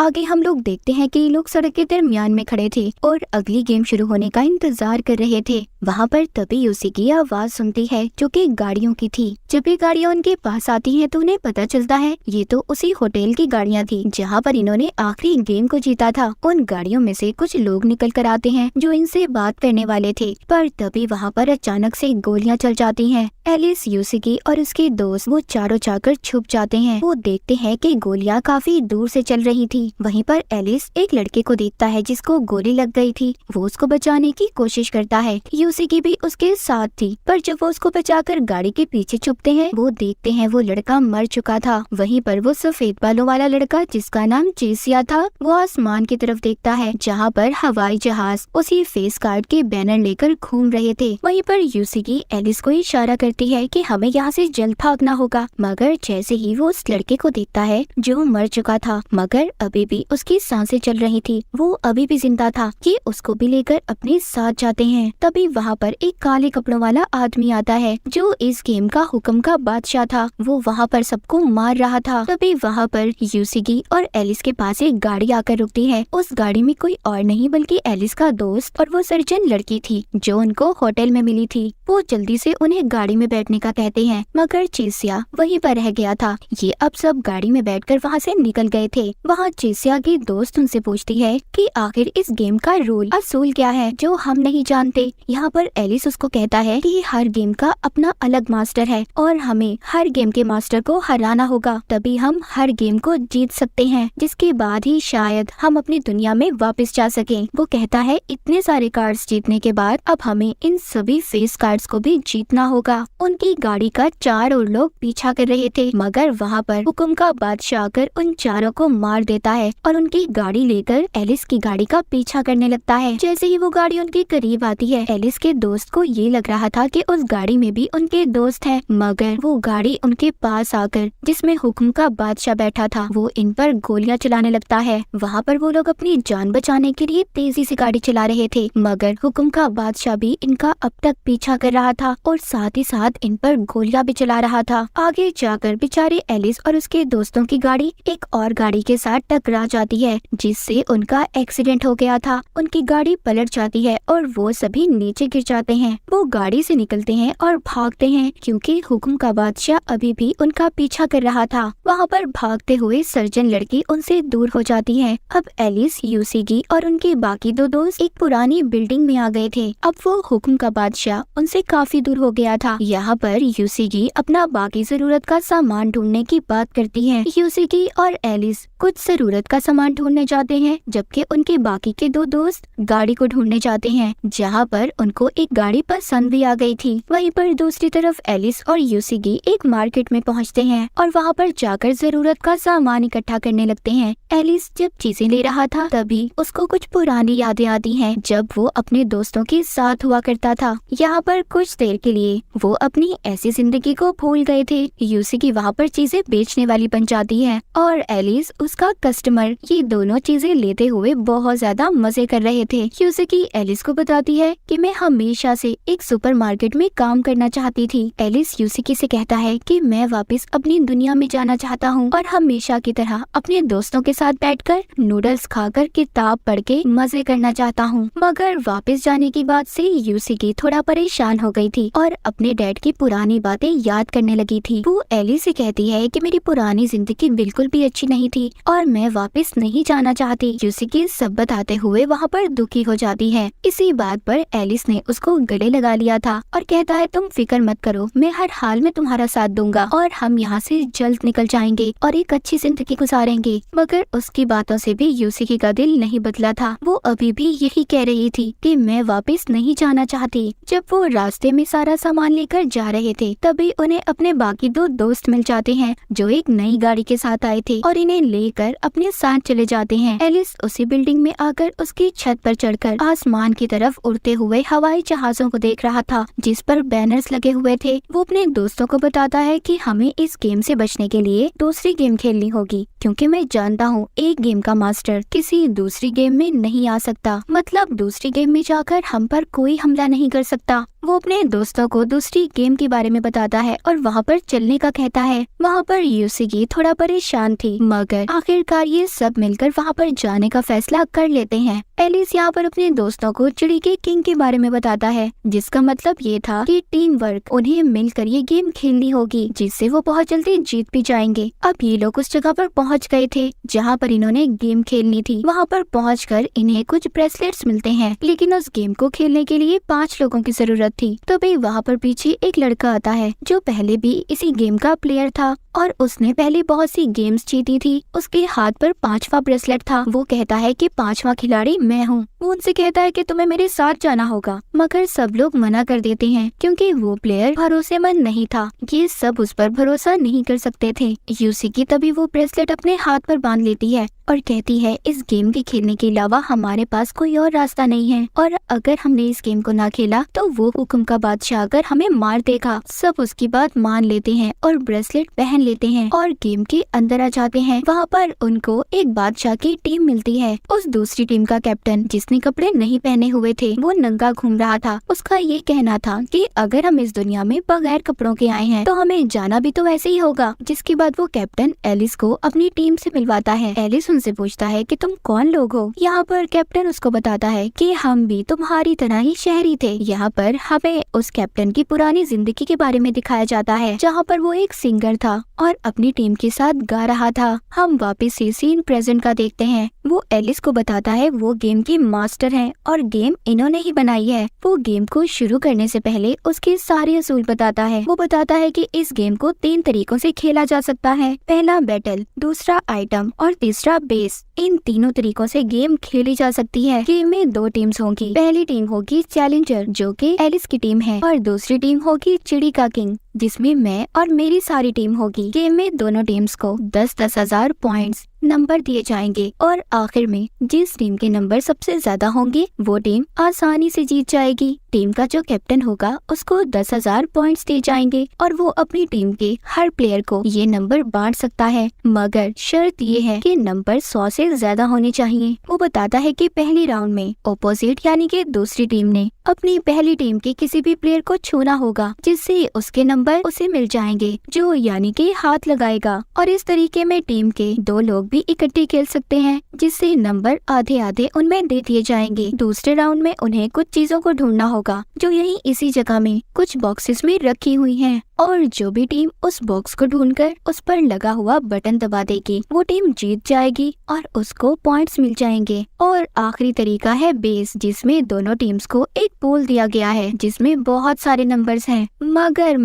आगे हम लोग देखते हैं कि ये लोग सड़क के दरमियान में खड़े थे और अगली गेम शुरू होने का इंतजार कर रहे थे। वहाँ पर तभी यूसी की आवाज सुनती है जो कि गाड़ियों की थी। जब ये गाड़ियाँ उनके पास आती हैं तो उन्हें पता चलता है ये तो उसी होटल की गाड़ियाँ थी जहाँ पर इन्होंने आखिरी गेम को जीता था। उन गाड़ियों में से कुछ लोग निकल कर आते हैं जो इनसे बात करने वाले थे, पर तभी वहाँ पर अचानक से गोलियां चल जाती हैं। एलिस, यूसी और उसके दोस्त वो चारों जाकर छुप जाते हैं। वो देखते हैं कि गोलियां काफी दूर से चल रही थी। वहीं पर एलिस एक लड़के को देखता है जिसको गोली लग गई थी। वो उसको बचाने की कोशिश करता है। यूसी भी उसके साथ थी, पर जब वो उसको बचाकर गाड़ी के पीछे छुपते हैं वो देखते हैं वो लड़का मर चुका था। वहीं पर वो सफेद बालों वाला लड़का जिसका नाम चेसिया था वो आसमान की तरफ देखता है जहाँ पर हवाई जहाज उसी फेस कार्ड के बैनर लेकर घूम रहे थे। वहीं पर यूसी एलिस को इशारा करती है कि हमें यहाँ से जल्द भागना होगा, मगर जैसे ही वो उस लड़के को देखता है जो मर चुका था मगर अभी भी उसकी सांसें चल रही थी, वो अभी भी जिंदा था, ये उसको भी लेकर अपने साथ जाते हैं। तभी वहाँ पर एक काले कपड़ों वाला आदमी आता है जो इस गेम का हुक्म का बादशाह था। वो वहाँ पर सबको मार रहा था। तभी वहाँ पर यूसी और एलिस के पास एक गाड़ी आकर रुकती है। उस गाड़ी में कोई और नहीं बल्कि एलिस का दोस्त और वो सर्जन लड़की थी जो उनको होटल में मिली थी। वो जल्दी से उन्हें गाड़ी में बैठने का कहते हैं, मगर चेसिया वहीं पर रह गया था। ये अब सब गाड़ी में बैठकर वहाँ से निकल गए थे। वहाँ चेसिया की दोस्त उनसे पूछती है कि आखिर इस गेम का रूल असूल क्या है जो हम नहीं जानते। यहाँ पर एलिस उसको कहता है कि हर गेम का अपना अलग मास्टर है और हमें हर गेम के मास्टर को हराना होगा, तभी हम हर गेम को जीत सकते हैं, जिसके बाद ही शायद हम अपनी दुनिया में वापस जा सकें। वो कहता है इतने सारे कार्ड्स जीतने के बाद अब हमें इन सभी फेस कार्ड्स को भी जीतना होगा। उनकी गाड़ी का 4 और लोग पीछा कर रहे थे, मगर वहाँ पर हुक्म का बादशाह आकर उन चारों को मार देता है और उनकी गाड़ी लेकर एलिस की गाड़ी का पीछा करने लगता है। जैसे ही वो गाड़ी उनके करीब आती है एलिस के दोस्त को ये लग रहा था कि उस गाड़ी में भी उनके दोस्त है, मगर वो गाड़ी उनके पास आकर जिसमें हुक्म का बादशाह बैठा था वो इन पर गोलियां चलाने लगता है। वहाँ पर वो लोग अपनी जान बचाने के लिए तेजी से गाड़ी चला रहे थे, मगर हुक्म का बादशाह भी इनका अब तक पीछा कर रहा था और साथ ही साथ इन पर गोलियां भी चला रहा था। आगे जाकर बेचारे एलिस और उसके दोस्तों की गाड़ी एक और गाड़ी के साथ टकरा जाती है जिससे उनका एक्सीडेंट हो गया था। उनकी गाड़ी पलट जाती है और वो सभी नीचे गिर जाते हैं। वो गाड़ी से निकलते हैं और भागते हैं क्योंकि हुक्म का बादशाह अभी भी उनका पीछा कर रहा था। वहाँ पर भागते हुए सर्जन लड़की उनसे दूर हो जाती है। अब एलिस, यूसी और उनके बाकी 2 दोस्त एक पुरानी बिल्डिंग में आ गए थे। अब वो हुक्म का बादशाह उनसे काफी दूर हो गया था। यहाँ पर यूसी अपना बाकी जरूरत का सामान ढूंढने की बात करती है। यूसी और एलिस कुछ जरूरत का सामान ढूंढने जाते हैं जबकि उनके बाकी के 2 दोस्त गाड़ी को ढूंढने जाते हैं जहाँ पर उनको एक गाड़ी पसंद भी आ गई थी। वहीं पर दूसरी तरफ एलिस और यूसी एक मार्केट में पहुँचते हैं और वहाँ पर जाकर जरूरत का सामान इकट्ठा करने लगते हैं। एलिस जब चीजें ले रहा था तभी उसको कुछ पुरानी यादें आती हैं जब वो अपने दोस्तों के साथ हुआ करता था। यहाँ पर कुछ देर के लिए वो अपनी ऐसी जिंदगी को भूल गए थे। यूसी वहाँ पर चीजें बेचने वाली बन जाती है और एलिस उसका कस्टमर। ये दोनों चीजें लेते हुए बहुत ज्यादा मजे कर रहे थे। यूसी एलिस को बताती है कि मैं हमेशा से एक सुपरमार्केट में काम करना चाहती थी। एलिस यूसी से कहता है कि मैं वापस अपनी दुनिया में जाना चाहता हूँ और हमेशा की तरह अपने दोस्तों के साथ बैठकर नूडल्स खाकर किताब पढ़ के मजे करना चाहता हूँ। मगर वापस जाने की बात से यूसी थोड़ा परेशान हो गई थी और अपने डैड की पुरानी बातें याद करने लगी थी। वो एलिस से कहती है कि मेरी पुरानी जिंदगी बिल्कुल भी अच्छी नहीं थी और मैं वापस नहीं जाना चाहती। यूसी सब बताते हुए वहाँ पर दुखी हो जाती है। इसी बात पर एलिस ने उसको गले लगा लिया था और कहता है तुम फिक्र मत करो, मैं हर हाल में तुम्हारा साथ दूंगा और हम यहाँ से जल्द निकल जाएंगे और एक अच्छी जिंदगी गुजारेंगे। मगर उसकी बातों से भी यूसी का दिल नहीं बदला था। वो अभी भी यही कह रही थी कि मैं वापस नहीं जाना चाहती। जब वो रास्ते में सारा सामान लेकर जा रहे थे तभी उन्हें अपने बाकी 2 दोस्त मिल जाते हैं जो एक नई गाड़ी के साथ आए थे और इन्हें लेकर अपने साथ चले जाते हैं। एलिस उसी बिल्डिंग में आकर उसकी छत पर चढ़कर आसमान की तरफ उड़ते हुए हवाई जहाजों को देख रहा था जिस पर बैनर्स लगे हुए थे। वो अपने दोस्तों को बताता है कि हमें इस गेम से बचने के लिए दूसरी गेम खेलनी होगी क्योंकि मैं जानता हूँ एक गेम का मास्टर किसी दूसरी गेम में नहीं आ सकता, मतलब दूसरी गेम में जाकर हम पर कोई हमला नहीं कर सकता। वो अपने दोस्तों को दूसरी गेम के बारे में बताता है और वहाँ पर चलने का कहता है। वहाँ पर यूसिगी थोड़ा परेशान थी, मगर आखिरकार ये सब मिलकर वहाँ पर जाने का फैसला कर लेते हैं। एलिस यहाँ पर अपने दोस्तों को चिड़ी के किंग के बारे में बताता है, जिसका मतलब ये था कि टीम वर्क, उन्हें मिलकर ये गेम खेलनी होगी, जिससे वो बहुत जल्दी जीत भी जाएंगे। अब ये लोग उस जगह पर पहुँच गए थे जहाँ पर इन्होंने गेम खेलनी थी। वहाँ पर पहुँचकर इन्हें कुछ ब्रेसलेट्स मिलते हैं, लेकिन उस गेम को खेलने के लिए 5 लोगों की जरूरत थी। तो भाई वहाँ पर पीछे एक लड़का आता है जो पहले भी इसी गेम का प्लेयर था और उसने पहले बहुत सी गेम्स जीती थी। उसके हाथ पर 5वां ब्रेसलेट था। वो कहता है कि 5वां खिलाड़ी मैं हूँ। वो उनसे कहता है कि तुम्हें मेरे साथ जाना होगा, मगर सब लोग मना कर देते हैं क्योंकि वो प्लेयर भरोसेमंद नहीं था। ये सब उस पर भरोसा नहीं कर सकते थे। यूसिगी तभी वो ब्रेसलेट अपने हाथ पर बांध लेती है और कहती है इस गेम के खेलने के अलावा हमारे पास कोई और रास्ता नहीं है, और अगर हमने इस गेम को ना खेला तो वो हुक्म का बादशाह आकर हमें मार देगा। सब उसकी बात मान लेते हैं और ब्रेसलेट पहन लेते हैं और गेम के अंदर आ जाते हैं। वहाँ पर उनको एक बादशाह की टीम मिलती है। उस दूसरी टीम का कैप्टन, जिसने कपड़े नहीं पहने हुए थे, वो नंगा घूम रहा था। उसका ये कहना था कि अगर हम इस दुनिया में बगैर कपड़ों के आए हैं तो हमें जाना भी तो वैसे ही होगा। जिसके बाद वो कैप्टन एलिस को अपनी टीम से मिलवाता है। एलिस उनसे पूछता है कि तुम कौन लोग हो। यहाँ पर कैप्टन उसको बताता है कि हम भी तुम्हारी तरह ही शहरी थे। यहाँ पर हमें उस कैप्टन की पुरानी जिंदगी के बारे में दिखाया जाता है, जहाँ पर वो एक सिंगर था और अपनी टीम के साथ गा रहा था। हम वापस से सीन प्रेजेंट का देखते हैं। वो एलिस को बताता है वो गेम की मास्टर हैं और गेम इन्होंने ही बनाई है। वो गेम को शुरू करने से पहले उसके सारे असूल बताता है। वो बताता है कि इस गेम को 3 तरीकों से खेला जा सकता है। पहला बैटल, दूसरा आइटम और तीसरा बेस। इन तीनों तरीकों से गेम खेली जा सकती है। गेम में 2 टीम्स होंगी। पहली टीम होगी चैलेंजर, जो कि एलिस की टीम है, और दूसरी टीम होगी चिड़ी का किंग, जिसमें मैं और मेरी सारी टीम होगी। गेम में दोनों टीम्स को 10-10 हजार पॉइंट्स नंबर दिए जाएंगे और आखिर में जिस टीम के नंबर सबसे ज्यादा होंगे वो टीम आसानी से जीत जाएगी। टीम का जो कैप्टन होगा उसको 10,000 पॉइंट्स दिए जाएंगे और वो अपनी टीम के हर प्लेयर को ये नंबर बांट सकता है, मगर शर्त ये है कि नंबर 100 से ज्यादा होने चाहिए। वो बताता है कि पहले राउंड में ऑपोजिट यानी कि दूसरी टीम ने अपनी पहली टीम के किसी भी प्लेयर को छूना होगा, जिससे उसके नंबर उसे मिल जाएंगे, जो यानी कि हाथ लगाएगा। और इस तरीके में टीम के 2 लोग भी इकट्ठे खेल सकते हैं, जिससे नंबर आधे आधे उनमें दे दिए जाएंगे। दूसरे राउंड में उन्हें कुछ चीजों को ढूंढना होगा जो यहीं इसी जगह में कुछ बॉक्सेस में रखी हुई हैं, और जो भी टीम उस बॉक्स को ढूंढकर उस पर लगा हुआ बटन दबा देगी वो टीम जीत जाएगी और उसको पॉइंट्स मिल जाएंगे। और आखिरी तरीका है बेस, जिसमें दोनों टीम्स को एक पूल दिया गया है जिसमें बहुत सारे नंबर्स हैं। मगर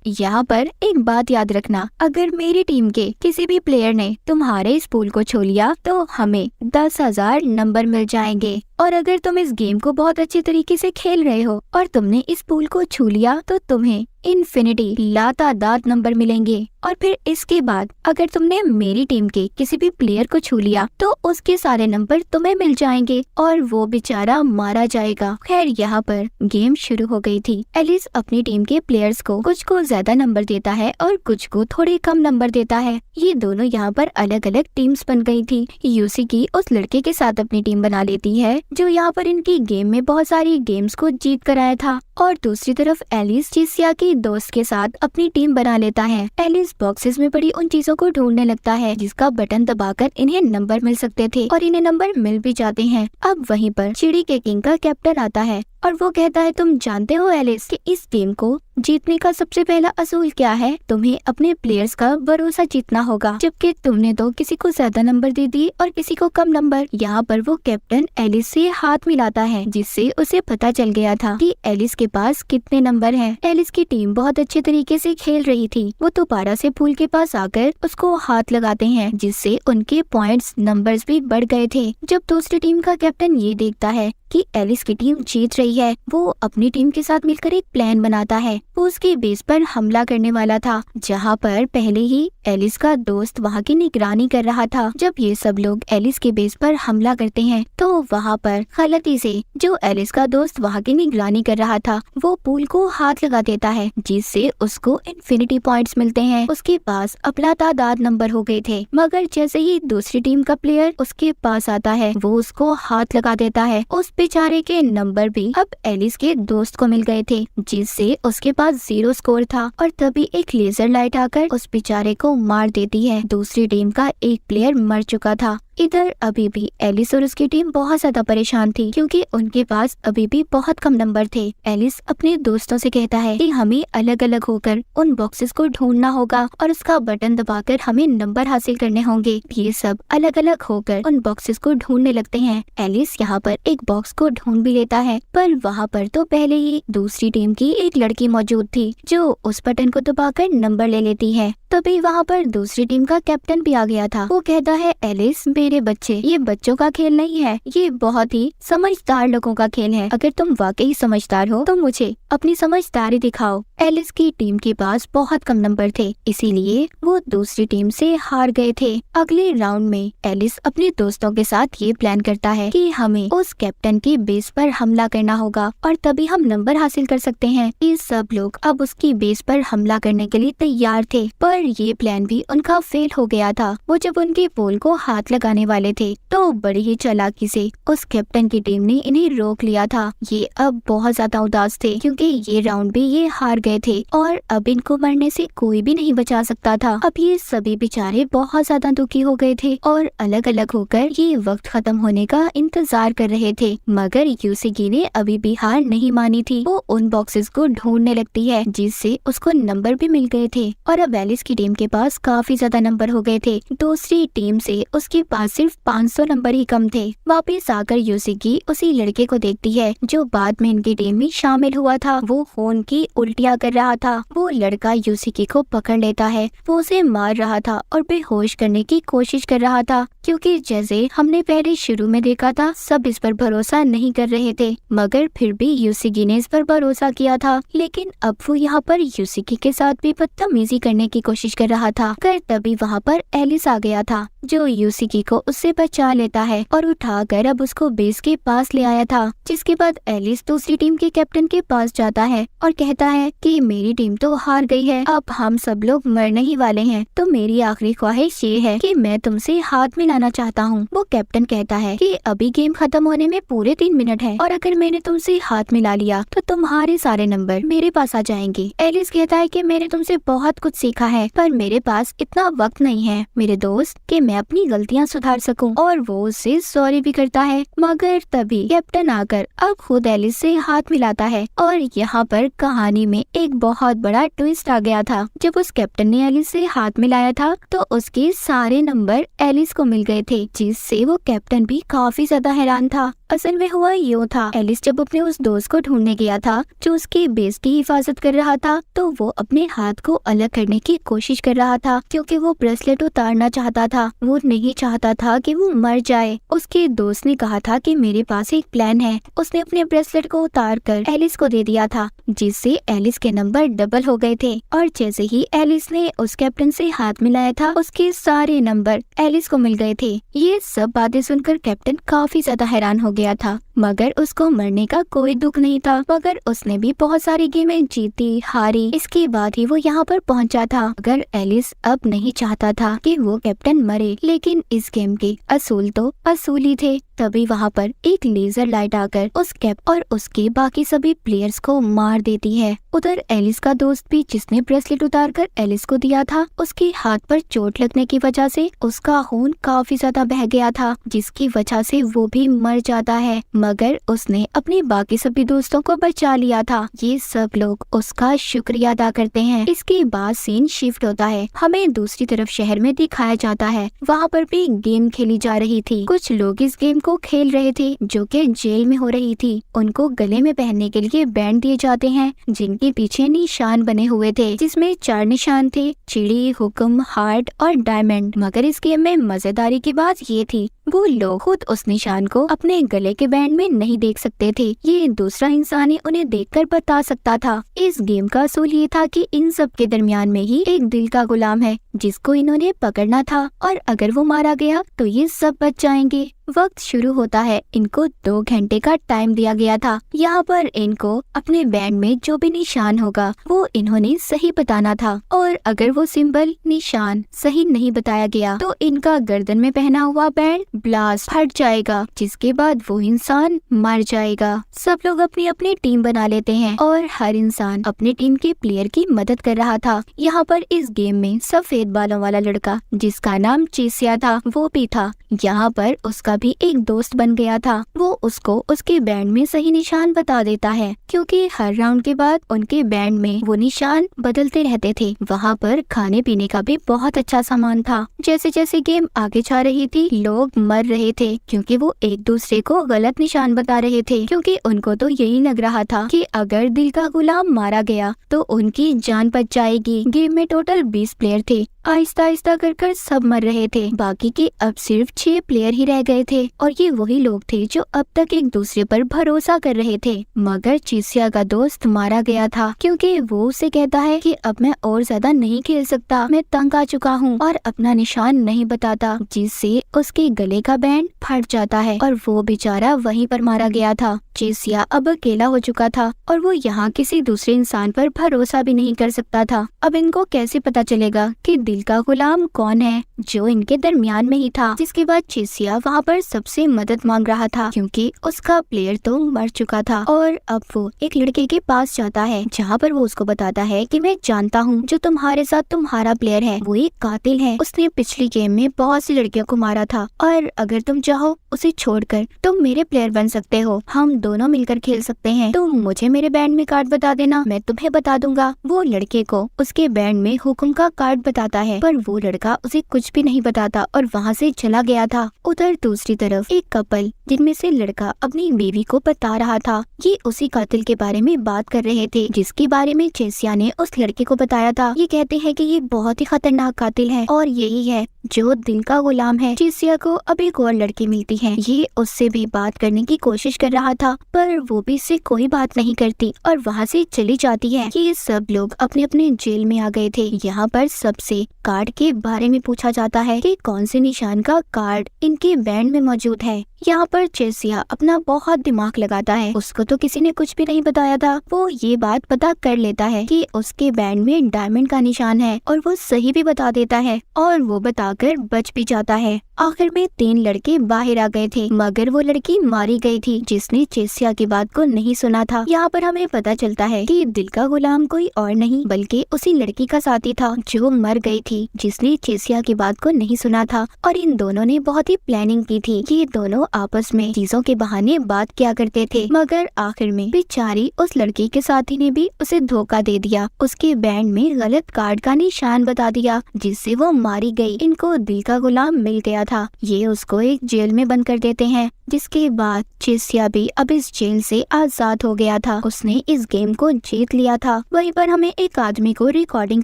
यहाँ पर एक बात याद रखना, अगर मेरी टीम के किसी भी प्लेयर ने तुम्हारे इस पूल को छू लिया तो हमें 10,000 नंबर मिल जाएंगे, और अगर तुम इस गेम को बहुत अच्छे तरीके से खेल रहे हो और तुमने इस पूल को छू लिया तो तुम्हें इन्फिनिटी लातादाद नंबर मिलेंगे। और फिर इसके बाद अगर तुमने मेरी टीम के किसी भी प्लेयर को छू लिया तो उसके सारे नंबर तुम्हें मिल जाएंगे और वो बेचारा मारा जाएगा। खैर यहाँ पर गेम शुरू हो गई थी। एलिस अपनी टीम के प्लेयर्स को कुछ को ज्यादा नंबर देता है और कुछ को थोड़े कम नंबर देता है। ये दोनों यहाँ पर अलग अलग टीम्स बन गई थी। यूसिगी उस लड़के के साथ अपनी टीम बना लेती है जो यहाँ पर इनकी गेम में बहुत सारी गेम्स को जीत कर आया था, और दूसरी तरफ एलिस जिसिया की दोस्त के साथ अपनी टीम बना लेता है। एलिस बॉक्सेस में पड़ी उन चीजों को ढूंढने लगता है जिसका बटन दबाकर इन्हें नंबर मिल सकते थे, और इन्हें नंबर मिल भी जाते हैं। अब वहीं पर चिड़ी के किंग का कैप्टन आता है और वो कहता है तुम जानते हो एलिस कि इस गेम को जीतने का सबसे पहला असूल क्या है? तुम्हें अपने प्लेयर्स का भरोसा जीतना होगा, जबकि तुमने तो किसी को ज्यादा नंबर दे दिए और किसी को कम नंबर। यहाँ पर वो कैप्टन एलिस से हाथ मिलाता है, जिससे उसे पता चल गया था कि एलिस के पास कितने नंबर हैं। एलिस की टीम बहुत अच्छे तरीके से खेल रही थी। वो दोबारा से फूल के पास आकर उसको हाथ लगाते हैं, जिससे उनके पॉइंट्स नंबर्स भी बढ़ गए थे। जब दूसरी टीम का कैप्टन ये देखता है कि एलिस की टीम जीत रही होती है वो अपनी टीम के साथ मिलकर एक प्लान बनाता है। वो उसके बेस पर हमला करने वाला था, जहाँ पर पहले ही एलिस का दोस्त वहाँ की निगरानी कर रहा था। जब ये सब लोग एलिस के बेस पर हमला करते हैं तो वहाँ पर गलती से जो एलिस का दोस्त वहाँ की निगरानी कर रहा था वो पूल को हाथ लगा देता है, जिससे उसको इन्फिनिटी पॉइंट्स मिलते हैं। उसके पास अपना तादाद नंबर हो गए थे, मगर जैसे ही दूसरी टीम का प्लेयर उसके पास आता है वो उसको हाथ लगा देता है। उस बेचारे के नंबर भी अब एलिस के दोस्त को मिल गए थे, जिससे उसके पास 0 स्कोर था। और तभी एक लेजर लाइट आकर उस बेचारे को मार देती है। दूसरी टीम का एक प्लेयर मर चुका था। इधर अभी भी एलिस और उसकी टीम बहुत ज्यादा परेशान थी, क्योंकि उनके पास अभी भी बहुत कम नंबर थे। एलिस अपने दोस्तों से कहता है कि हमें अलग अलग होकर उन बॉक्सेस को ढूंढना होगा और उसका बटन दबाकर हमें नंबर हासिल करने होंगे। ये सब अलग अलग होकर उन बॉक्सेस को ढूंढने लगते हैं। एलिस यहाँ पर एक बॉक्स को ढूंढ भी लेता है, पर वहाँ पर तो पहले ही दूसरी टीम की एक लड़की मौजूद थी जो उस बटन को दबाकर नंबर ले लेती है। तभी वहाँ पर दूसरी टीम का कैप्टन भी आ गया था। वो कहता है एलिस मेरे बच्चे, ये बच्चों का खेल नहीं है, ये बहुत ही समझदार लोगों का खेल है। अगर तुम वाकई समझदार हो तो मुझे अपनी समझदारी दिखाओ। एलिस की टीम के पास बहुत कम नंबर थे, इसीलिए वो दूसरी टीम से हार गए थे। अगले राउंड में एलिस अपने दोस्तों के साथ ये प्लान करता है कि हमें उस कैप्टन के बेस पर हमला करना होगा और तभी हम नंबर हासिल कर सकते हैं। ये सब लोग अब उसकी बेस पर हमला करने के लिए तैयार थे, पर ये प्लान भी उनका फेल हो गया था। वो जब उनके पोल को हाथ लगाने वाले थे तो बड़ी ही चालाकी से उस कैप्टन की टीम ने इन्हें रोक लिया था। ये अब बहुत ज्यादा उदास थे, क्योंकि ये राउंड भी ये हार गए थे और अब इनको मरने से कोई भी नहीं बचा सकता था। अब ये सभी बेचारे बहुत ज्यादा दुखी हो गए थे और अलग अलग होकर ये वक्त खत्म होने का इंतजार कर रहे थे। मगर यूसिगी ने अभी भी हार नहीं मानी थी। वो उन बॉक्सेस को ढूंढने लगती है, जिससे उसको नंबर भी मिल गए थे और अब एलिस की टीम के पास काफी ज्यादा नंबर हो गए थे। दूसरी टीम से उसके पास सिर्फ 500 नंबर ही कम थे। वापस आकर यूसिगी उसी लड़के को देखती है जो बाद में इनकी टीम में शामिल हुआ था। वो फोन की उल्टियाँ कर रहा था। वो लड़का यूसिगी को पकड़ लेता है। वो उसे मार रहा था और बेहोश करने की कोशिश कर रहा था, क्योंकि जैसे हमने पहले शुरू में देखा था सब इस पर भरोसा नहीं कर रहे थे, मगर फिर भी यूसिगी ने इस पर भरोसा किया था। लेकिन अब वो यहाँ पर यूसिगी के साथ भी बदतमीजी करने की कोशिश कर रहा था। कर तभी वहाँ पर एलिस आ गया था, जो यूसिगी को उससे बचा लेता है और उठाकर अब उसको बेस के पास ले आया था। जिसके बाद एलिस दूसरी टीम के कैप्टन के पास जाता है और कहता है कि मेरी टीम तो हार गई है, अब हम सब लोग मरने ही वाले हैं, तो मेरी आखिरी ख्वाहिश ये है कि मैं तुमसे हाथ मिलाना चाहता हूँ। वो कैप्टन कहता है कि अभी गेम खत्म होने में पूरे 3 मिनट है और अगर मैंने तुमसे हाथ मिला लिया तो तुम्हारे सारे नंबर मेरे पास आ जाएंगे। एलिस कहता है कि मैंने तुमसे बहुत कुछ सीखा है, पर मेरे पास इतना वक्त नहीं है मेरे दोस्त कि मैं अपनी गलतियाँ सुधार सकूं। और वो उससे सॉरी भी करता है। मगर तभी कैप्टन आकर अब खुद एलिस से हाथ मिलाता है और यहाँ पर कहानी में एक बहुत बड़ा ट्विस्ट आ गया था। जब उस कैप्टन ने एलिस से हाथ मिलाया था तो उसके सारे नंबर एलिस को मिल गए थे, जिससे वो कैप्टन भी काफी ज्यादा हैरान था। असल में हुआ यूँ था, एलिस जब अपने उस दोस्त को ढूंढने गया था जो उसके बेस की हिफाजत कर रहा था, तो वो अपने हाथ को अलग करने की कोशिश कर रहा था, क्योंकि वो ब्रेसलेट उतारना चाहता था। वो नहीं चाहता था कि वो मर जाए। उसके दोस्त ने कहा था कि मेरे पास एक प्लान है। उसने अपने ब्रेसलेट को उतार कर एलिस को दे दिया था, जिससे एलिस के नंबर डबल हो गए थे। और जैसे ही एलिस ने उस कैप्टन से हाथ मिलाया था उसके सारे नंबर एलिस को मिल गए थे। ये सब बातें सुनकर कैप्टन काफी ज्यादा हैरान हो गया था, मगर उसको मरने का कोई दुख नहीं था। मगर उसने भी बहुत सारी गेमें जीती हारी, इसके बाद ही वो यहाँ पर पहुँचा था। मगर एलिस अब नहीं चाहता था कि वो कैप्टन मरे, लेकिन इस गेम के असूल तो असूल ही थे। तभी वहाँ पर एक लेजर लाइट आकर उस कैप और उसके बाकी सभी प्लेयर्स को मार देती है। उधर एलिस का दोस्त भी, जिसने ब्रेसलेट उतार कर एलिस को दिया था, उसके हाथ पर चोट लगने की वजह से उसका खून काफी ज्यादा बह गया था, जिसकी वजह से वो भी मर जाता है। मगर उसने अपने बाकी सभी दोस्तों को बचा लिया था। ये सब लोग उसका शुक्रिया अदा करते हैं। इसके बाद सीन शिफ्ट होता है। हमें दूसरी तरफ शहर में दिखाया जाता है। वहाँ पर भी गेम खेली जा रही थी। कुछ लोग इस गेम को खेल रहे थे जो कि जेल में हो रही थी। उनको गले में पहनने के लिए बैंड दिए जाते हैं, जिनके पीछे निशान बने हुए थे, जिसमें 4 निशान थे, चिड़ी, हुक्म, हार्ट और डायमंड। मगर इस गेम में मजेदारी की बात ये थी, वो लोग खुद उस निशान को अपने गले के बैंड में नहीं देख सकते थे, ये दूसरा इंसान ही उन्हें देखकर बता सकता था। इस गेम का असूल ये था कि इन सब के दरमियान में ही एक दिल का गुलाम है जिसको इन्होंने पकड़ना था, और अगर वो मारा गया तो ये सब बच जाएंगे। वक्त शुरू होता है। इनको 2 घंटे का टाइम दिया गया था। यहाँ पर इनको अपने बैंड में जो भी निशान होगा वो इन्होंने सही बताना था, और अगर वो सिंबल निशान सही नहीं बताया गया तो इनका गर्दन में पहना हुआ बैंड ब्लास्ट फट जाएगा, जिसके बाद वो इंसान मर जाएगा। सब लोग अपनी अपनी टीम बना लेते हैं और हर इंसान अपने टीम के प्लेयर की मदद कर रहा था। यहाँ पर इस गेम में सफेद बालों वाला लड़का जिसका नाम चेसिया था वो भी था। यहाँ पर उसका भी एक दोस्त बन गया था। वो उसको उसके बैंड में सही निशान बता देता है, क्योंकि हर राउंड के बाद उनके बैंड में वो निशान बदलते रहते थे। वहाँ पर खाने पीने का भी बहुत अच्छा सामान था। जैसे जैसे गेम आगे जा रही थी लोग मर रहे थे, क्योंकि वो एक दूसरे को गलत निशान बता रहे थे, क्योंकि उनको तो यही लग रहा था कि अगर दिल का गुलाम मारा गया तो उनकी जान बच जाएगी। गेम में टोटल 20 प्लेयर थे। आहिस्ता आहिस्ता कर सब मर रहे थे। बाकी के अब सिर्फ 6 प्लेयर ही रह गए थे, और ये वही लोग थे जो अब तक एक दूसरे पर भरोसा कर रहे थे। मगर चेसिया का दोस्त मारा गया था, क्योंकि वो उसे कहता है कि अब मैं और ज्यादा नहीं खेल सकता, मैं तंग आ चुका हूँ, और अपना निशान नहीं बताता, जिससे उसके गले का बैंड फट जाता है और वो बेचारा वहीं पर मारा गया था। चेसिया अब अकेला हो चुका था और वो यहाँ किसी दूसरे इंसान पर भरोसा भी नहीं कर सकता था। अब इनको कैसे पता चलेगा कि दिल का गुलाम कौन है जो इनके दरमियान में ही था। जिसके बाद चेसिया वहाँ पर सबसे मदद मांग रहा था, क्योंकि उसका प्लेयर तो मर चुका था। और अब वो एक लड़के के पास जाता है, जहाँ पर वो उसको बताता है कि मैं जानता हूँ जो तुम्हारे साथ तुम्हारा प्लेयर है वो एक कातिल है। उसने पिछली गेम में बहुत सी लड़कियों को मारा था, और अगर तुम चाहो उसे छोड़कर तुम मेरे प्लेयर बन सकते हो, हम दोनों मिलकर खेल सकते हैं। तुम मुझे मेरे बैंड में कार्ड बता देना, मैं तुम्हें बता दूंगा। वो लड़के को उसके बैंड में हुक्म का कार्ड बताता है, पर वो लड़का उसे कुछ भी नहीं बताता और वहाँ से चला गया था। उधर दूसरी तरफ एक कपल जिनमें से लड़का अपनी बीवी को बता रहा था, ये उसी कातिल के बारे में बात कर रहे थे जिसके बारे में चेसिया ने उस लड़के को बताया था। ये कहते हैं कि ये बहुत ही खतरनाक कातिल है और यही है जो दिल का गुलाम है। चेसिया को अब एक और लड़की मिलती है, ये उससे भी बात करने की कोशिश कर रहा था, पर वो भी इससे कोई बात नहीं करती और वहाँ से चली जाती है। ये सब लोग अपने अपने जेल में आ गए थे। यहाँ पर सबसे कार्ड के बारे में पूछा जाता है कि कौन से निशान का कार्ड इनके बैंड में मौजूद है। यहाँ पर चेसिया अपना बहुत दिमाग लगाता है, उसको तो किसी ने कुछ भी नहीं बताया था। वो ये बात पता कर लेता है कि उसके बैंड में डायमंड का निशान है, और वो सही भी बता देता है और वो बताकर बच भी जाता है। आखिर में 3 लड़के बाहर आ गए थे, मगर वो लड़की मारी गई थी जिसने चेसिया की बात को नहीं सुना था। यहाँ पर हमें पता चलता है कि दिल का गुलाम कोई और नहीं बल्कि उसी लड़की का साथी था जो मर गई थी, जिसने चेसिया की बात को नहीं सुना था। और इन दोनों ने बहुत ही प्लानिंग की थी। ये दोनों आपस में चीजों के बहाने बात किया करते थे, मगर आखिर में बेचारी उस लड़की के साथी ने भी उसे धोखा दे दिया, उसके बैंड में गलत कार्ड का निशान बता दिया, जिससे वो मारी गई। इनको दिल का गुलाम मिल गया था। ये उसको एक जेल में बंद कर देते हैं, जिसके बाद चेसिया भी अब इस जेल से आजाद हो गया था। उसने इस गेम को जीत लिया था। वहीं पर हमें एक आदमी को रिकॉर्डिंग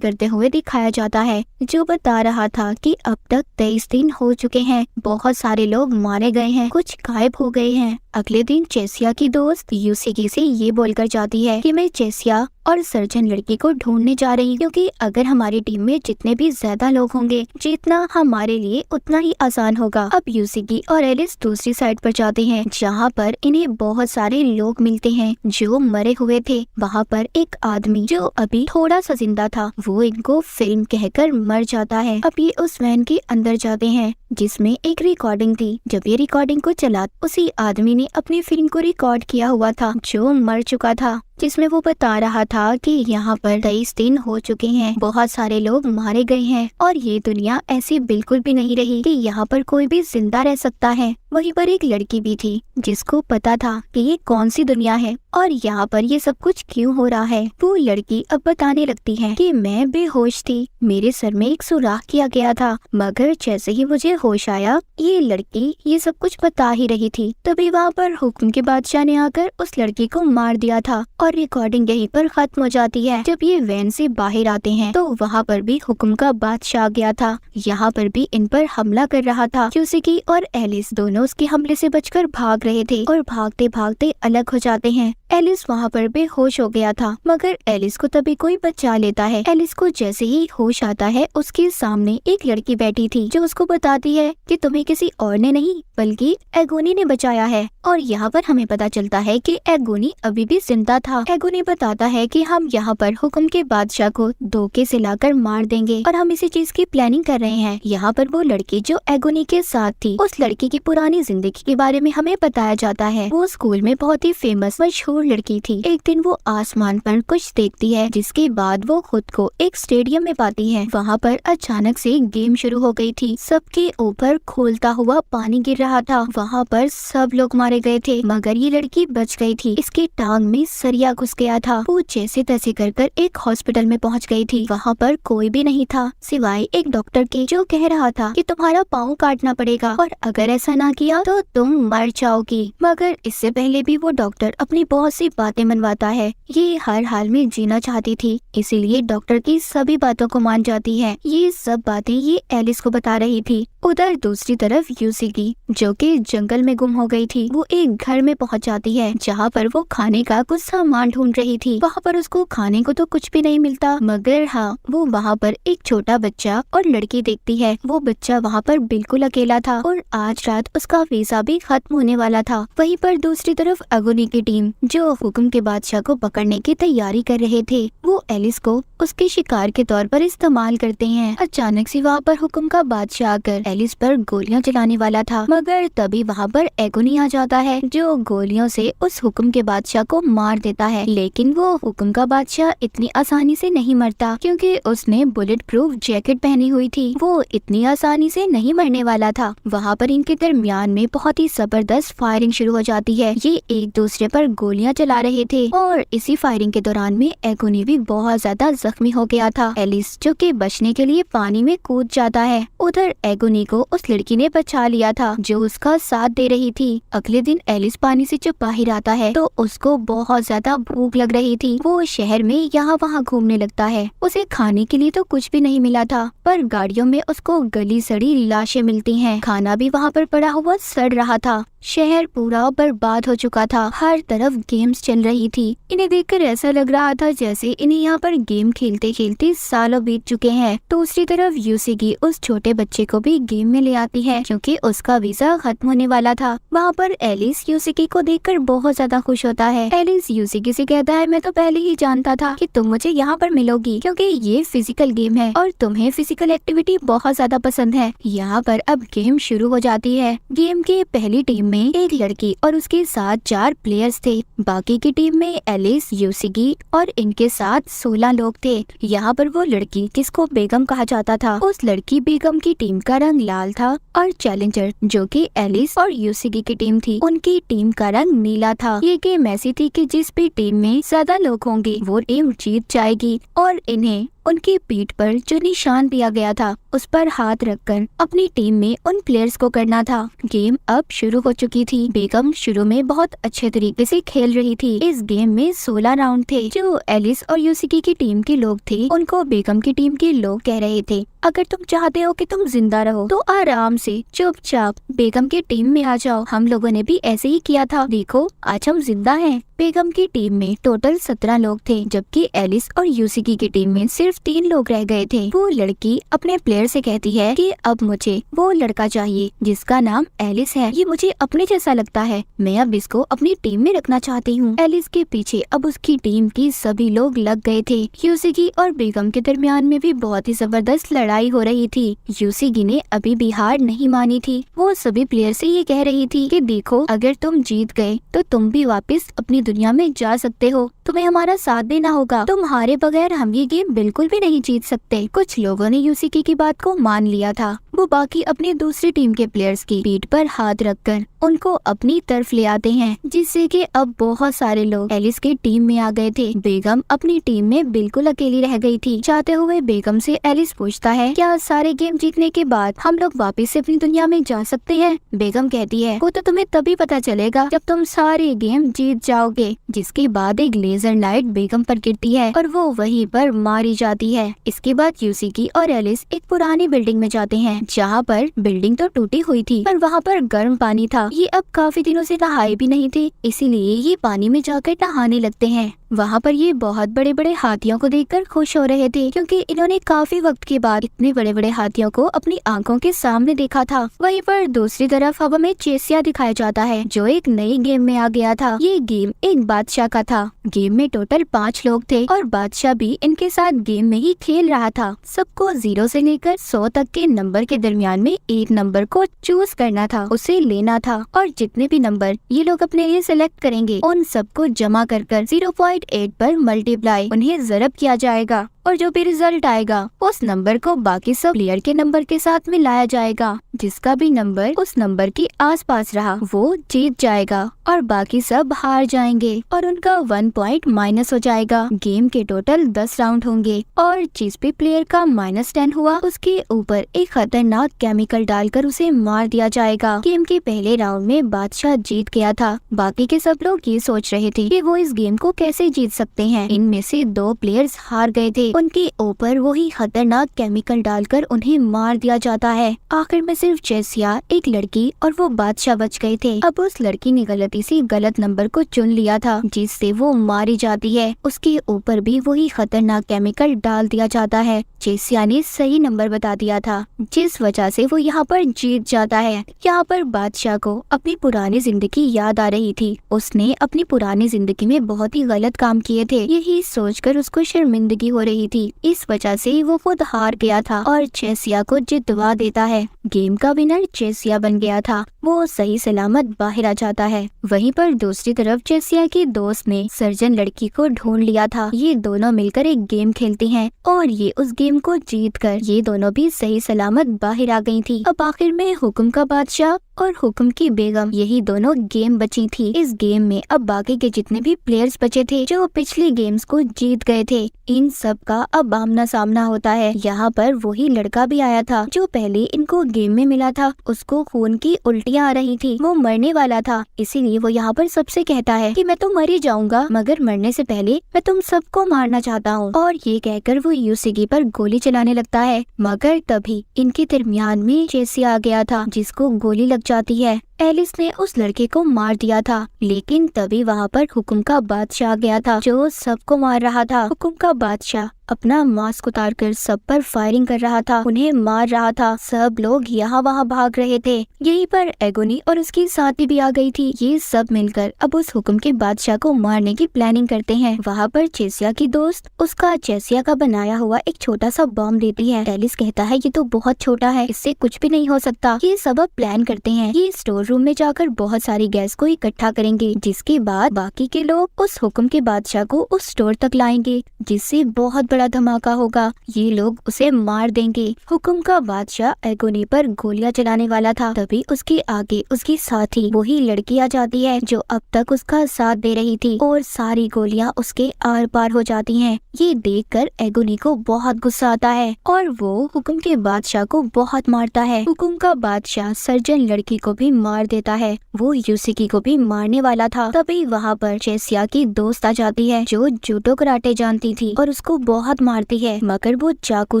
करते हुए दिखाया जाता है, जो बता रहा था कि अब तक 23 दिन हो चुके हैं, बहुत सारे लोग मारे गए हैं, कुछ गायब हो गए हैं। अगले दिन चेसिया की दोस्त यूसिकी से ये बोलकर जाती है कि मैं चेसिया और सर्जन लड़की को ढूंढने जा रही हूँ, क्योंकि अगर हमारी टीम में जितने भी ज्यादा लोग होंगे जीतना हमारे लिए उतना ही आसान होगा। अब यूसिकी और एलिस दूसरी साइड पर जाते हैं, जहाँ पर इन्हें बहुत सारे लोग मिलते हैं जो मरे हुए थे। वहाँ पर एक आदमी जो अभी थोड़ा सा जिंदा था, वो इनको फिल्म कहकर मर जाता है। अब ये उस वैन के अंदर जाते हैं जिसमें एक रिकॉर्डिंग थी। जब ये रिकॉर्डिंग को चला, उसी आदमी ने अपनी फिल्म को रिकॉर्ड किया हुआ था जो मर चुका था, जिसमें वो बता रहा था कि यहाँ पर 23 दिन हो चुके हैं, बहुत सारे लोग मारे गए हैं और ये दुनिया ऐसी बिल्कुल भी नहीं रही कि यहाँ पर कोई भी जिंदा रह सकता है। वहीं पर एक लड़की भी थी जिसको पता था कि ये कौन सी दुनिया है और यहाँ पर ये सब कुछ क्यों हो रहा है। वो लड़की अब बताने लगती है कि मैं बेहोश थी, मेरे सर में एक सुराख किया गया था, मगर जैसे ही मुझे होश आया ये लड़की ये सब कुछ बता ही रही थी। तभी वहाँ पर हुक्म के बादशाह ने आकर उस लड़की को मार दिया था और रिकॉर्डिंग यहीं पर खत्म हो जाती है। जब ये वैन से बाहर आते हैं तो वहाँ पर भी हुक्म का बादशाह आ गया था, यहाँ पर भी इन पर हमला कर रहा था। यूसिकी और एलिस दोनों उसके हमले से बचकर भाग रहे थे और भागते भागते अलग हो जाते हैं। एलिस वहाँ पर बेहोश हो गया था, मगर एलिस को तभी कोई बचा लेता है। एलिस को जैसे ही होश आता है उसके सामने एक लड़की बैठी थी जो उसको बताती है कि तुम्हें किसी और ने नहीं बल्कि एगोनी ने बचाया है। और यहाँ पर हमें पता चलता है कि एगोनी अभी भी जिंदा था। एगोनी बताता है कि हम यहाँ पर हुक्म के बादशाह को धोखे से लाकर मार देंगे और हम इसी चीज की प्लानिंग कर रहे हैं। यहाँ पर वो लड़की जो एगोनी के साथ थी उस लड़की की पुरानी जिंदगी के बारे में हमें बताया जाता है। वो स्कूल में बहुत ही फेमस मशहूर लड़की थी। एक दिन वो आसमान पर कुछ देखती है जिसके बाद वो खुद को एक स्टेडियम में पाती है। वहाँ पर अचानक से गेम शुरू हो गई थी। सबके ऊपर खोलता हुआ पानी गिर रहा था। वहाँ पर सब लोग मारे गए थे मगर ये लड़की बच गई थी। इसके टांग में सरिया घुस गया था। वो जैसे तैसे कर एक हॉस्पिटल में पहुँच गई थी। वहाँ पर कोई भी नहीं था सिवाय एक डॉक्टर के, जो कह रहा था कि तुम्हारा पाँव काटना पड़ेगा और अगर ऐसा ना किया तो तुम मर जाओगी। मगर इससे पहले भी वो डॉक्टर अपनी बहुत सी बातें मनवाता है। ये हर हाल में जीना चाहती थी, इसीलिए डॉक्टर की सभी बातों को मान जाती है। ये सब बातें ये एलिस को बता रही थी। उधर दूसरी तरफ यूसिकी जो कि जंगल में गुम हो गई थी, वो एक घर में पहुंच जाती है जहां पर वो खाने का कुछ सामान ढूंढ रही थी। वहां पर उसको खाने को तो कुछ भी नहीं मिलता, मगर हाँ वो वहां पर एक छोटा बच्चा और लड़की देखती है। वो बच्चा वहां पर बिल्कुल अकेला था और आज रात उसका वीजा भी खत्म होने वाला था। वहीं पर दूसरी तरफ अगुनी की टीम जो हुक्म के बादशाह को पकड़ने की तैयारी कर रहे थे, वो एलिस को उसके शिकार के तौर पर इस्तेमाल करते हैं। अचानक से वहाँ पर हुक्म का बादशाह आकर एलिस पर गोलियां चलाने वाला था, मगर तभी वहाँ पर एगोनी आ जाता है जो गोलियों से उस हुक्म के बादशाह को मार देता है। लेकिन वो हुक्म का बादशाह इतनी आसानी से नहीं मरता क्योंकि उसने बुलेट प्रूफ जैकेट पहनी हुई थी। वो इतनी आसानी से नहीं मरने वाला था। वहाँ पर इनके दरमियान में बहुत ही जबरदस्त फायरिंग शुरू हो जाती है। ये एक दूसरे पर गोलियां चला रहे थे और इसी फायरिंग के दौरान में एगोनी भी बहुत ज्यादा जख्मी हो गया था। एलिस जो कि बचने के लिए पानी में कूद जाता है। उधर एगोनी को उस लड़की ने बचा लिया था जो उसका साथ दे रही थी। अगले दिन एलिस पानी से जब बाहर आता है तो उसको बहुत ज्यादा भूख लग रही थी। वो शहर में यहाँ वहाँ घूमने लगता है। उसे खाने के लिए तो कुछ भी नहीं मिला था, पर गाड़ियों में उसको गली सड़ी लाशें मिलती हैं। खाना भी वहाँ पर पड़ा हुआ सड़ रहा था। शहर पूरा बर्बाद हो चुका था। हर तरफ गेम्स चल रही थी। इन्हें देखकर ऐसा लग रहा था जैसे इन्हें यहाँ पर गेम खेलते खेलते सालों बीत चुके हैं। दूसरी तरफ यूसिकी उस छोटे बच्चे को भी गेम में ले आती है क्योंकि उसका वीजा खत्म होने वाला था। वहाँ पर एलिस यूसिकी को देखकर बहुत ज्यादा खुश होता है। एलिस यूसिकी से कहता है, मैं तो पहले ही जानता था कि तुम मुझे यहाँ पर मिलोगी क्योंकि ये फिजिकल गेम है और तुम्हें फिजिकल एक्टिविटी बहुत ज्यादा पसंद है। यहाँ पर अब गेम शुरू हो जाती है। गेम की पहली टीम में एक लड़की और उसके साथ 4 प्लेयर्स थे। बाकी की टीम में एलिस, यूसिकी और इनके साथ 16 लोग थे। यहाँ पर वो लड़की जिसको बेगम कहा जाता था, उस लड़की बेगम की टीम का रंग लाल था और चैलेंजर जो कि एलिस और यूसिकी की टीम थी, उनकी टीम का रंग नीला था। ये गेम ऐसी थी कि जिस भी टीम में ज्यादा लोग होंगे वो टीम जीत जाएगी और इन्हें उनकी पीठ पर जो निशान दिया गया था उस पर हाथ रखकर अपनी टीम में उन प्लेयर्स को करना था। गेम अब शुरू हो चुकी थी। बेगम शुरू में बहुत अच्छे तरीके से खेल रही थी। इस गेम में 16 राउंड थे। जो एलिस और यूसिकी की टीम के लोग थे उनको बेगम की टीम के लोग कह रहे थे, अगर तुम चाहते हो कि तुम जिंदा रहो तो आराम से चुपचाप बेगम की टीम में आ जाओ। हम लोगों ने भी ऐसे ही किया था, देखो आज हम जिंदा हैं। बेगम की टीम में टोटल 17 लोग थे जबकि एलिस और यूसिकी की टीम में सिर्फ 3 लोग रह गए थे। वो लड़की अपने प्लेयर से कहती है कि अब मुझे वो लड़का चाहिए जिसका नाम एलिस है। ये मुझे अपने जैसा लगता है, मैं अब इसको अपनी टीम में रखना चाहती हूँ। एलिस के पीछे अब उसकी टीम की सभी लोग लग गए थे। यूसिकी और बेगम के दरमियान में भी बहुत ही जबरदस्त लड़ाई हो रही थी। यूसिकी ने अभी भी हार नहीं मानी थी। वो सभी प्लेयर से ये कह रही थी कि देखो अगर तुम जीत गए तो तुम भी वापस अपनी दुनिया में जा सकते हो, तुम्हें हमारा साथ देना होगा, तुम्हारे बगैर हम ये गेम बिल्कुल भी नहीं जीत सकते। कुछ लोगों ने यूसीकी की बात को मान लिया था। वो बाकी अपनी दूसरी टीम के प्लेयर्स की पीठ पर हाथ रखकर उनको अपनी तरफ ले आते हैं, जिससे कि अब बहुत सारे लोग एलिस की टीम में आ गए थे। बेगम अपनी टीम में बिल्कुल अकेली रह गई थी। चाहते हुए बेगम से एलिस पूछता है, क्या सारे गेम जीतने के बाद हम लोग वापस से अपनी दुनिया में जा सकते हैं? बेगम कहती है, वो तो तुम्हें तभी पता चलेगा जब तुम सारे गेम जीत जाओगे। जिसके बाद एक लेजर लाइट बेगम पर गिरती है और वो वहीं पर मारी जाती है। इसके बाद यूसीकी और एलिस एक पुरानी बिल्डिंग में जाते हैं, जहाँ पर बिल्डिंग तो टूटी हुई थी पर वहाँ पर गर्म पानी था। ये अब काफी दिनों से नहाए भी नहीं थे, इसीलिए ये पानी में जाकर नहाने लगते हैं। वहाँ पर ये बहुत बड़े बड़े हाथियों को देखकर खुश हो रहे थे, क्योंकि इन्होंने काफी वक्त के बाद इतने बड़े बड़े हाथियों को अपनी आंखों के सामने देखा था। वहीं पर दूसरी तरफ अब हमें चेसिया दिखाया जाता है, जो एक नई गेम में आ गया था। ये गेम एक बादशाह का था। गेम में टोटल 5 लोग थे और बादशाह भी इनके साथ गेम में ही खेल रहा था। सबको 0 से लेकर 100 तक के नंबर के दरमियान में एक नंबर को चूज करना था, उसे लेना था, और जितने भी नंबर ये लोग अपने लिए सिलेक्ट करेंगे उन सबको जमा कर 0.8 पर मल्टीप्लाई उन्हें ज़रब किया जाएगा, और जो भी रिजल्ट आएगा उस नंबर को बाकी सब प्लेयर के नंबर के साथ मिलाया जाएगा। जिसका भी नंबर उस नंबर के आसपास रहा वो जीत जाएगा और बाकी सब हार जाएंगे और उनका 1 पॉइंट माइनस हो जाएगा। गेम के टोटल 10 राउंड होंगे और जिस भी प्लेयर का -10 हुआ उसके ऊपर एक खतरनाक केमिकल डालकर उसे मार दिया जाएगा। गेम के पहले राउंड में बादशाह जीत गया था। बाकी के सब लोग ये सोच रहे थे कि वो इस गेम को कैसे जीत सकते हैं। इनमें से 2 प्लेयर्स हार गए थे। उनके ऊपर वही खतरनाक केमिकल डालकर उन्हें मार दिया जाता है। आखिर में सिर्फ चेसिया, एक लड़की और वो बादशाह बच गए थे। अब उस लड़की ने गलती से गलत नंबर को चुन लिया था, जिससे वो मारी जाती है। उसके ऊपर भी वही खतरनाक केमिकल डाल दिया जाता है। चेसिया ने सही नंबर बता दिया था, जिस वजह से वो यहाँ पर जीत जाता है। यहाँ पर बादशाह को अपनी पुरानी जिंदगी याद आ रही थी। उसने अपनी पुरानी जिंदगी में बहुत ही गलत काम किए थे, यही सोचकर उसको शर्मिंदगी हो रही थी। इस वजह से वो खुद हार गया था और चेसिया को जितवा देता है। गेम का विनर चेसिया बन गया था। वो सही सलामत बाहर आ जाता है। वहीं पर दूसरी तरफ चेसिया की दोस्त ने सर्जन लड़की को ढूंढ लिया था। ये दोनों मिलकर एक गेम खेलती हैं और ये उस गेम को जीतकर ये दोनों भी सही सलामत बाहर आ गई थी। अब आखिर में हुक्म का बादशाह और हुक्म की बेगम, यही दोनों गेम बची थी। इस गेम में अब बाकी के जितने भी प्लेयर्स बचे थे जो पिछले गेम्स को जीत गए थे, इन सब का अब आमना सामना होता है। यहाँ पर वही लड़का भी आया था जो पहले इनको गेम में मिला था। उसको खून की उल्टियाँ आ रही थी, वो मरने वाला था। इसीलिए वो यहाँ पर सबसे कहता है कि मैं तो मर ही जाऊंगा, मगर मरने से पहले मैं तुम सबको मारना चाहता हूँ। और ये कहकर वो यूसीकी पर गोली चलाने लगता है, मगर तभी इनके दरमियान में चेसिया आ गया था, जिसको गोली लग जाती है। एलिस ने उस लड़के को मार दिया था, लेकिन तभी वहाँ पर हुक्म का बादशाह आ गया था जो सबको मार रहा था। हुक्म का बादशाह अपना मास्क उतारकर सब पर फायरिंग कर रहा था, उन्हें मार रहा था। सब लोग यहाँ वहाँ भाग रहे थे। यहीं पर एगोनी और उसकी साथी भी आ गई थी। ये सब मिलकर अब उस हुक्म के बादशाह को मारने की प्लानिंग करते हैं। वहाँ पर चेसिया की दोस्त उसका चेसिया का बनाया हुआ एक छोटा सा बम देती है। एलिस कहता है ये तो बहुत छोटा है, इससे कुछ भी नहीं हो सकता। ये सब अब प्लान करते हैं। ये स्टोर रूम में जाकर बहुत सारी गैस को इकट्ठा करेंगे, जिसके बाद बाकी के लोग उस हुक्म के बादशाह को उस स्टोर तक लाएंगे, जिससे बहुत बड़ा धमाका होगा। ये लोग उसे मार देंगे। हुक्म का बादशाह एगोनी पर गोलियां चलाने वाला था, तभी उसके आगे उसकी साथी वही लड़की आ जाती है जो अब तक उसका साथ दे रही थी, और सारी गोलियां उसके आर पार हो जाती हैं। ये देखकर एगोनी को बहुत गुस्सा आता है और वो हुक्म के बादशाह को बहुत मारता है। हुक्म का बादशाह सर्जन लड़की को भी मार देता है। वो यूसीकी को भी मारने वाला था। तभी वहाँ पर चेसिया की दोस्त आ जाती है जो जूडो कराटे जानती थी और उसको बहुत मारती है, मगर वो चाकू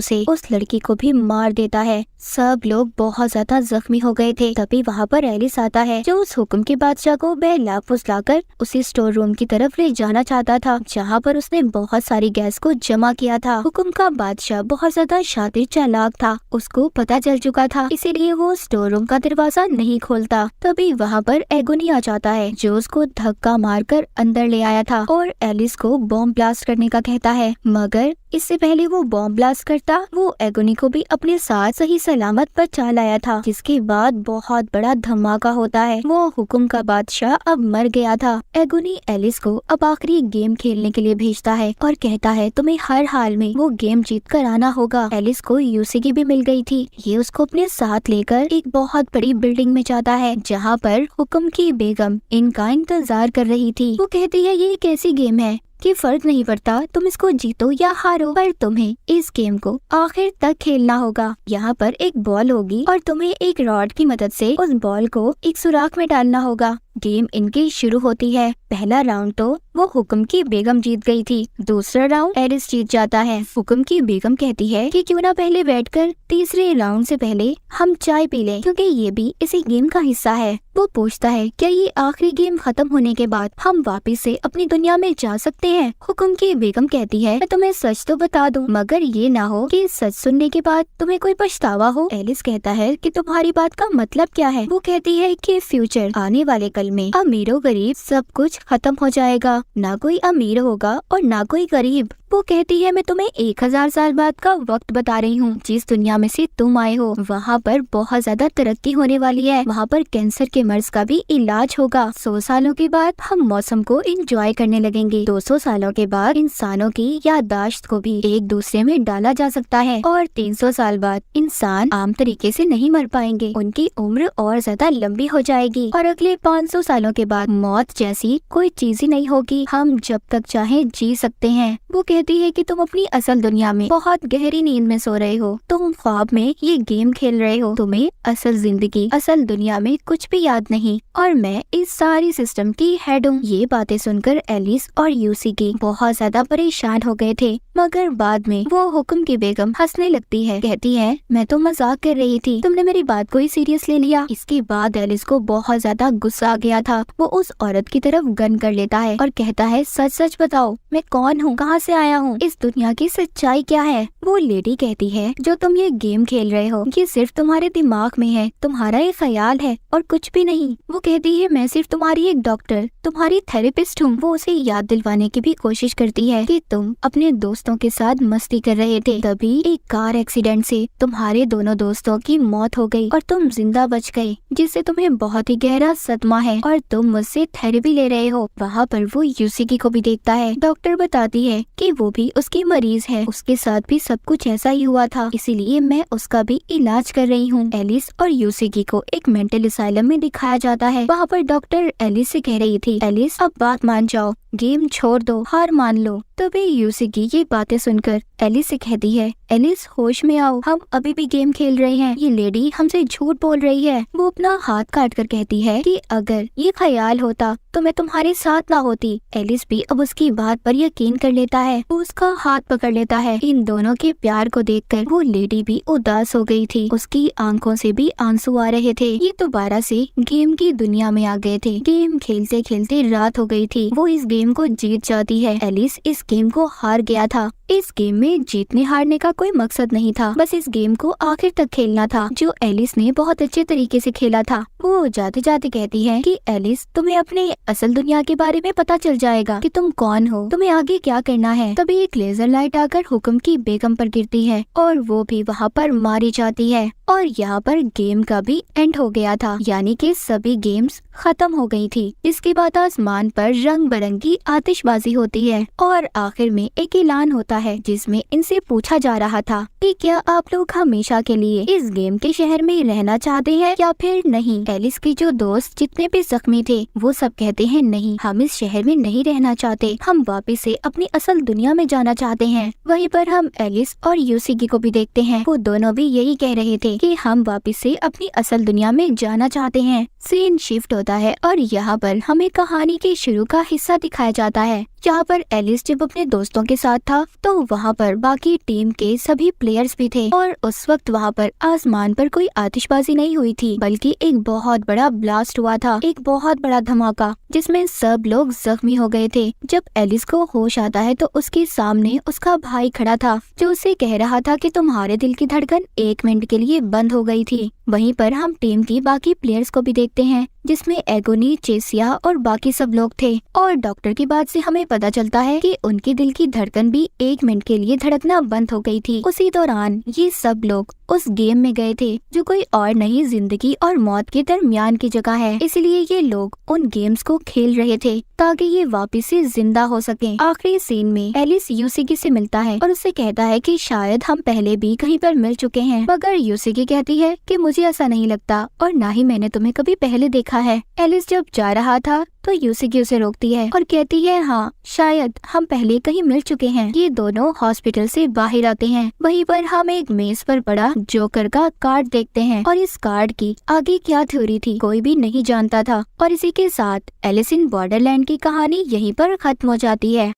से उस लड़की को भी मार देता है। सब लोग बहुत ज्यादा जख्मी हो गए थे। तभी वहाँ पर एलिस आता है जो उस हुक्म के बादशाह को बहला फुसलाकर उसी स्टोर रूम की तरफ ले जाना चाहता था, जहाँ पर उसने बहुत सारी गैस को जमा किया था। हुक्म का बादशाह बहुत ज्यादा शातिर चालाक था, उसको पता चल चुका था, इसीलिए वो स्टोर रूम का दरवाजा नहीं खोलता। तभी वहाँ पर एगोनी आ जाता है जो उसको धक्का मारकर अंदर ले आया था और एलिस को बॉम्ब ब्लास्ट करने का कहता है, मगर इससे पहले वो बॉम्ब ब्लास्ट करता, वो एगोनी को भी अपने साथ सही सलामत बचा लाया था, जिसके बाद बहुत बड़ा धमाका होता है। वो हुक्म का बादशाह अब मर गया था। एगोनी एलिस को अब आखिरी गेम खेलने के लिए भेजता है और कहता है तुम्हें हर हाल में वो गेम जीत कर आना होगा। एलिस को यूसीकी भी मिल गई थी। ये उसको अपने साथ लेकर एक बहुत बड़ी बिल्डिंग में जाता है, जहाँ पर हुक्म की बेगम इनका इंतजार कर रही थी। वो कहती है ये एक ऐसी गेम है कि फर्क नहीं पड़ता तुम इसको जीतो या हारो, पर तुम्हें इस गेम को आखिर तक खेलना होगा। यहाँ पर एक बॉल होगी और तुम्हें एक रॉड की मदद से उस बॉल को एक सुराख में डालना होगा। गेम इनकी शुरू होती है। पहला राउंड तो वो हुक्म की बेगम जीत गई थी, दूसरा राउंड एलिस जीत जाता है। हुक्म की बेगम कहती है कि क्यों ना पहले बैठकर तीसरे राउंड से पहले हम चाय पी लें, क्योंकि ये भी इसी गेम का हिस्सा है। वो पूछता है क्या ये आखिरी गेम खत्म होने के बाद हम वापस से अपनी दुनिया में जा सकते हैं? हुक्म की बेगम कहती है मैं तुम्हें सच तो बता दूं, मगर ये ना हो कि सच सुनने के बाद तुम्हें कोई पछतावा हो। एलिस कहता है कि तुम्हारी बात का मतलब क्या है? वो कहती है कि फ्यूचर आने वाले कल में अमीरों गरीब सब कुछ खत्म हो जाएगा, ना कोई अमीर होगा और ना कोई गरीब। वो कहती है मैं तुम्हें 1000 साल बाद का वक्त बता रही हूँ। जिस दुनिया में से तुम आए हो वहाँ पर बहुत ज्यादा तरक्की होने वाली है। वहाँ पर कैंसर के मर्ज का भी इलाज होगा। 100 सालों के बाद हम मौसम को एंजॉय करने लगेंगे। 200 सालों के बाद इंसानों की याददाश्त को भी एक दूसरे में डाला जा सकता है और 300 साल बाद इंसान आम तरीके से नहीं मर पाएंगे, उनकी उम्र और ज्यादा लंबी हो जाएगी और अगले 500 सालों के बाद मौत जैसी कोई चीज ही नहीं होगी, हम जब तक चाहे जी सकते हैं। वो कहती है कि तुम अपनी असल दुनिया में बहुत गहरी नींद में सो रहे हो, तुम ख्वाब में ये गेम खेल रहे हो, तुम्हें असल जिंदगी असल दुनिया में कुछ भी याद नहीं और मैं इस सारी सिस्टम की हेड हूँ। ये बातें सुनकर एलिस और यूसीकी बहुत ज्यादा परेशान हो गए थे, मगर बाद में वो हुक्म की बेगम हंसने लगती है, कहती है मैं तो मजाक कर रही थी, तुमने मेरी बात को ही सीरियस ले लिया। इसके बाद एलिस को बहुत ज्यादा गुस्सा आ गया था। वो उस औरत की तरफ गन कर लेता है और कहता है सच सच बताओ मैं कौन हूँ, कहाँ से आया हूँ, इस दुनिया की सच्चाई क्या है? वो लेडी कहती है जो तुम ये गेम खेल रहे हो ये सिर्फ तुम्हारे दिमाग में है, तुम्हारा ये ख्याल है और कुछ भी नहीं। वो कहती है मैं सिर्फ तुम्हारी एक डॉक्टर, तुम्हारी थेरेपिस्ट हूँ। वो उसे याद दिलवाने की भी कोशिश करती है कि तुम अपने दोस्तों के साथ मस्ती कर रहे थे, तभी एक कार एक्सीडेंट से तुम्हारे दोनों दोस्तों की मौत हो गई और तुम जिंदा बच गए, जिससे तुम्हें बहुत ही गहरा सदमा है और तुम मुझसे थेरेपी ले रहे हो। वहाँ पर वो यूसीकी को भी देखता है। डॉक्टर बताती है कि वो भी उसकी मरीज है, उसके साथ भी सब कुछ ऐसा ही हुआ था, इसीलिए मैं उसका भी इलाज कर रही हूँ। एलिस और यूसीकी को एक मेंटल असाइलम में दिखाया जाता है। वहाँ पर डॉक्टर एलिस से कह रही थी एलिस अब बात मान जाओ, गेम छोड़ दो, हार मान लो। तभी यूसीकी ये बातें सुनकर एलिस से कहती है एलिस होश में आओ, हम अभी भी गेम खेल रहे हैं, ये लेडी हमसे झूठ बोल रही है। वो अपना हाथ काट कर कहती है कि अगर ये ख्याल होता तो मैं तुम्हारे साथ ना होती। एलिस भी अब उसकी बात पर यकीन कर लेता है, वो उसका हाथ पकड़ लेता है। इन दोनों के प्यार को देखकर वो लेडी भी उदास हो गई थी, उसकी आंखों से भी आंसू आ रहे थे। ये दोबारा से गेम की दुनिया में आ गए थे। गेम खेलते खेलते रात हो गई थी। वो इस गेम को जीत जाती है। एलिस इस गेम को हार गया था। इस गेम में जीतने हारने का कोई मकसद नहीं था, बस इस गेम को आखिर तक खेलना था, जो एलिस ने बहुत अच्छे तरीके से खेला था। वो जाते जाते कहती है कि एलिस तुम्हें अपने असल दुनिया के बारे में पता चल जाएगा कि तुम कौन हो, तुम्हें आगे क्या करना है। तभी एक लेजर लाइट आकर हुक्म की बेगम पर गिरती है और वो भी वहाँ पर मारी जाती है और यहाँ पर गेम का भी एंड हो गया था, यानी कि सभी गेम्स खत्म हो गई थी। इसके बाद आसमान पर रंग बिरंगी आतिशबाजी होती है और आखिर में एक ऐलान होता है जिसमें इनसे पूछा जा रहा था कि क्या आप लोग हमेशा के लिए इस गेम के शहर में रहना चाहते हैं या फिर नहीं। एलिस के जो दोस्त जितने भी जख्मी थे वो सब कहते हैं नहीं, हम इस शहर में नहीं रहना चाहते, हम वापस से अपनी असल दुनिया में जाना चाहते हैं। वहीं पर हम एलिस और यूसीकी को भी देखते हैं, वो दोनों भी यही कह रहे थे कि हम वापस से अपनी असल दुनिया में जाना चाहते हैं। सीन शिफ्ट होता है और यहाँ पर हमें कहानी के शुरू का हिस्सा दिखाया जाता है, जहाँ पर एलिस जब अपने दोस्तों के साथ था तो वहाँ पर बाकी टीम के सभी प्लेयर्स भी थे और उस वक्त वहाँ पर आसमान पर कोई आतिशबाजी नहीं हुई थी, बल्कि एक बहुत बड़ा ब्लास्ट हुआ था, एक बहुत बड़ा धमाका जिसमें सब लोग जख्मी हो गए थे। जब एलिस को होश आता है तो उसके सामने उसका भाई खड़ा था, जो उसे कह रहा था कि तुम्हारे दिल की धड़कन 1 मिनट के लिए बंद हो गई थी। वहीं पर हम टीम की बाकी प्लेयर्स को भी देखते हैं, जिसमें एगोनी, चेसिया और बाकी सब लोग थे। और डॉक्टर की बात से हमें पता चलता है कि उनके दिल की धड़कन भी 1 मिनट के लिए धड़कना बंद हो गई थी। उसी दौरान ये सब लोग उस गेम में गए थे जो कोई और नहीं, जिंदगी और मौत के दरमियान की जगह है। इसलिए ये लोग उन गेम्स को खेल रहे थे ताकि ये वापस से जिंदा हो सके। आखिरी सीन में एलिस यूसिकी से मिलता है और उससे कहता है कि शायद हम पहले भी कहीं पर मिल चुके हैं, मगर यूसिकी कहती है कि मुझे ऐसा नहीं लगता और ना ही मैंने तुम्हें कभी पहले देखा है। एलिस जब जा रहा था तो यूसिकी उसे रोकती है और कहती है हाँ, शायद हम पहले कहीं मिल चुके हैं। ये दोनों हॉस्पिटल से बाहर आते हैं। वहीं पर हम एक मेज पर पड़ा जोकर का कार्ड देखते हैं और इस कार्ड की आगे क्या थ्योरी थी कोई भी नहीं जानता था। और इसी के साथ एलिस इन बॉर्डरलैंड की कहानी यहीं पर खत्म हो जाती है।